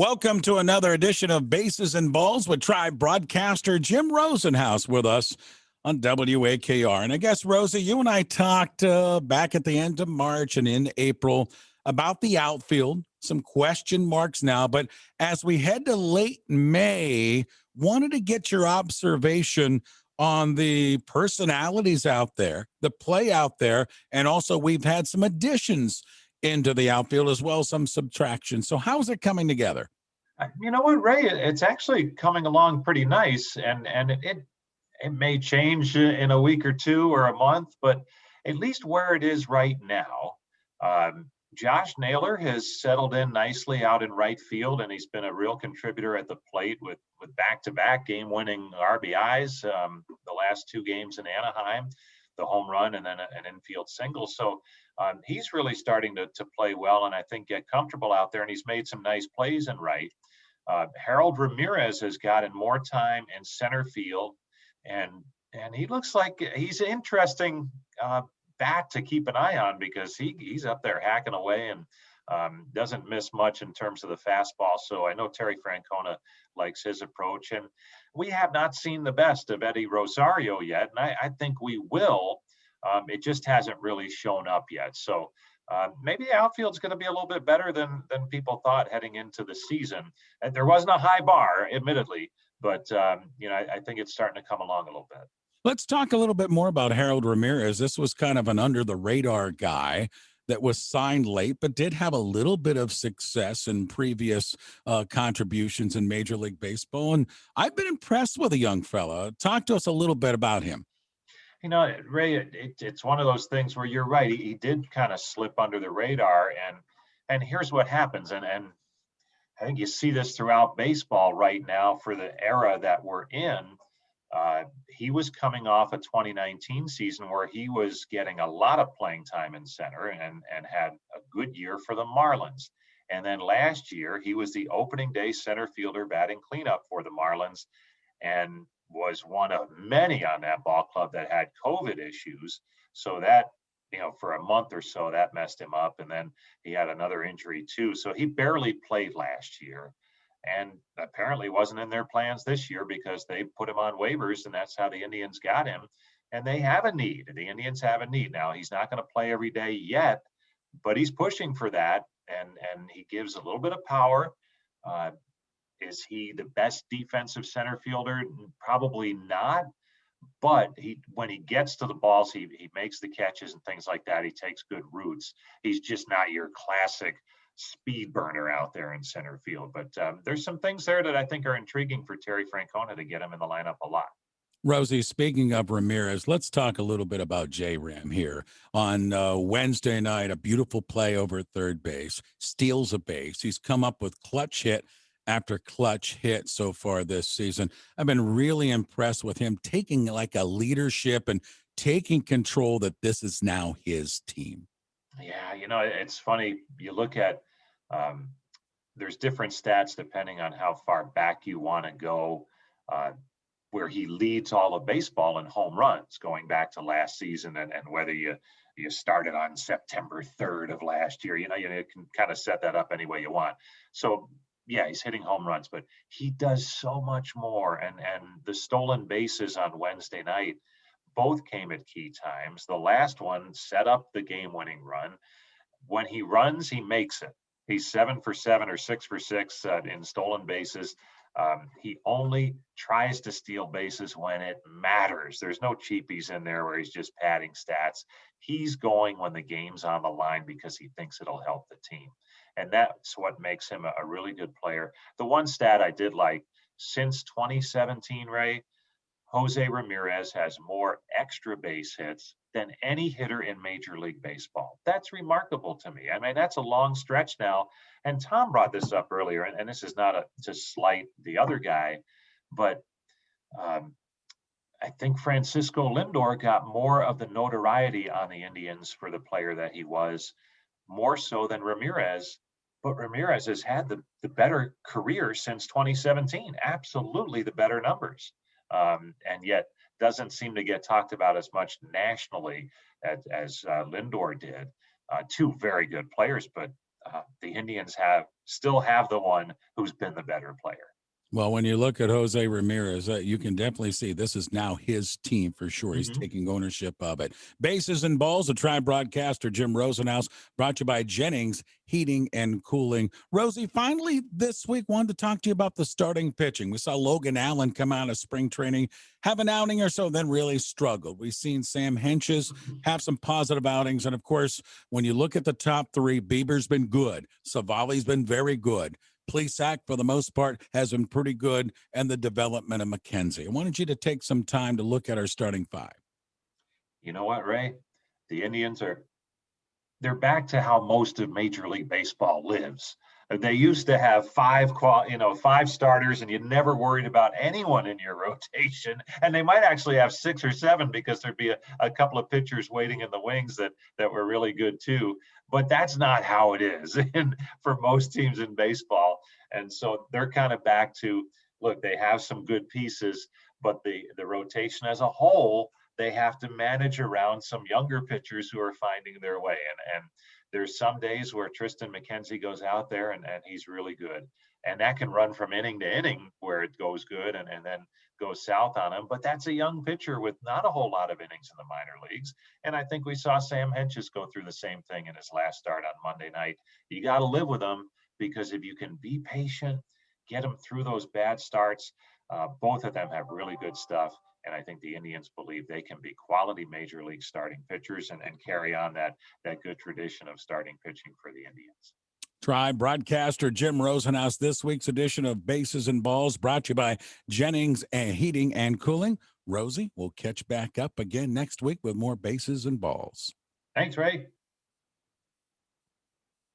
Welcome to another edition of Bases and Balls with Tribe broadcaster Jim Rosenhaus with us on WAKR. And I guess, Rosey, you and I talked back at the end of March and in April about the outfield, some question marks now. But as we head to late May, wanted to get your observation on the personalities out there, the play out there, and also we've had some additions into the outfield as well as some subtraction. So how's it coming together? You know what, Ray? It's actually coming along pretty nice, and it may change in a week or two or a month, but at least where it is right now, Josh Naylor has settled in nicely out in right field, and he's been a real contributor at the plate with back-to-back game-winning RBIs the last two games in Anaheim, the home run and then an infield single. So he's really starting to play well, and I think get comfortable out there, and he's made some nice plays in right. Harold Ramirez has gotten more time in center field, and he looks like he's an interesting bat to keep an eye on because he's up there hacking away and doesn't miss much in terms of the fastball. So I know Terry Francona likes his approach, and we have not seen the best of Eddie Rosario yet, and I think we will. It just hasn't really shown up yet. So maybe the outfield's going to be a little bit better than people thought heading into the season. And there wasn't a high bar, admittedly, but I think it's starting to come along a little bit. Let's talk a little bit more about Harold Ramirez. This was kind of an under-the-radar guy that was signed late, but did have a little bit of success in previous contributions in Major League Baseball. And I've been impressed with a young fella. Talk to us a little bit about him. You know, Ray, it's one of those things where you're right. He did kind of slip under the radar, and here's what happens. And I think you see this throughout baseball right now for the era that we're in. He was coming off a 2019 season where he was getting a lot of playing time in center and had a good year for the Marlins. And then last year, he was the opening day center fielder batting cleanup for the Marlins and was one of many on that ball club that had COVID issues. So that, for a month or so, that messed him up. And then he had another injury too. So he barely played last year. And apparently wasn't in their plans this year because they put him on waivers, and that's how the Indians got him. And they have a need. The Indians have a need. Now, he's not going to play every day yet, but he's pushing for that, and he gives a little bit of power. Is he the best defensive center fielder? Probably not. But when he gets to the balls, he makes the catches and things like that. He takes good routes. He's just not your classic speed burner out there in center field. But there's some things there that I think are intriguing for Terry Francona to get him in the lineup a lot. Rosey, speaking of Ramirez, let's talk a little bit about J-Ram here. On Wednesday night, a beautiful play over at third base, steals a base. He's come up with clutch hit after clutch hit so far this season. I've been really impressed with him taking like a leadership and taking control that this is now his team. Yeah, it's funny. You look at there's different stats depending on how far back you want to go, where he leads all of baseball in home runs going back to last season, and whether you started on September 3rd of last year, you can kind of set that up any way you want. So yeah, he's hitting home runs, but he does so much more. And the stolen bases on Wednesday night both came at key times. The last one set up the game-winning run. When he runs, he makes it. He's 7 for 7 or 6 for 6 in stolen bases. He only tries to steal bases when it matters. There's no cheapies in there where he's just padding stats. He's going when the game's on the line because he thinks it'll help the team. And that's what makes him a really good player. The one stat I did like, since 2017, Ray, Jose Ramirez has more extra base hits than any hitter in Major League Baseball. That's remarkable to me. I mean, that's a long stretch now. And Tom brought this up earlier, and this is not to slight the other guy, but I think Francisco Lindor got more of the notoriety on the Indians for the player that he was, more so than Ramirez. But Ramirez has had the better career since 2017, absolutely the better numbers. And yet doesn't seem to get talked about as much nationally as Lindor did. Two very good players, but the Indians still have the one who's been the better player. Well, when you look at Jose Ramirez, you can definitely see this is now his team for sure. He's taking ownership of it. Bases and Balls, the Tribe broadcaster Jim Rosenhaus, brought to you by Jennings Heating and Cooling. Rosey, finally this week, wanted to talk to you about the starting pitching. We saw Logan Allen come out of spring training, have an outing or so, then really struggled. We've seen Sam Hentges have some positive outings. And, of course, when you look at the top three, Bieber's been good. Savali's been very good. Plesac, for the most part, has been pretty good, and the development of McKenzie. I wanted you to take some time to look at our starting five. You know what, Ray? The Indians they're back to how most of Major League Baseball lives. They used to have five starters, and you never worried about anyone in your rotation. And they might actually have 6 or 7 because there'd be a couple of pitchers waiting in the wings that were really good too. But that's not how it is for most teams in baseball. And so they're kind of back to, look, they have some good pieces, but the rotation as a whole, they have to manage around some younger pitchers who are finding their way. And there's some days where Tristan McKenzie goes out there and he's really good. And that can run from inning to inning where it goes good and then goes south on him. But that's a young pitcher with not a whole lot of innings in the minor leagues. And I think we saw Sam Hentges go through the same thing in his last start on Monday night. You got to live with him, because if you can be patient, get him through those bad starts, both of them have really good stuff. And I think the Indians believe they can be quality Major League starting pitchers and carry on that good tradition of starting pitching for the Indians. Tribe broadcaster Jim Rosenhaus. This week's edition of Bases and Balls brought to you by Jennings Heating and Cooling. Rosey, we'll catch back up again next week with more Bases and Balls. Thanks, Ray.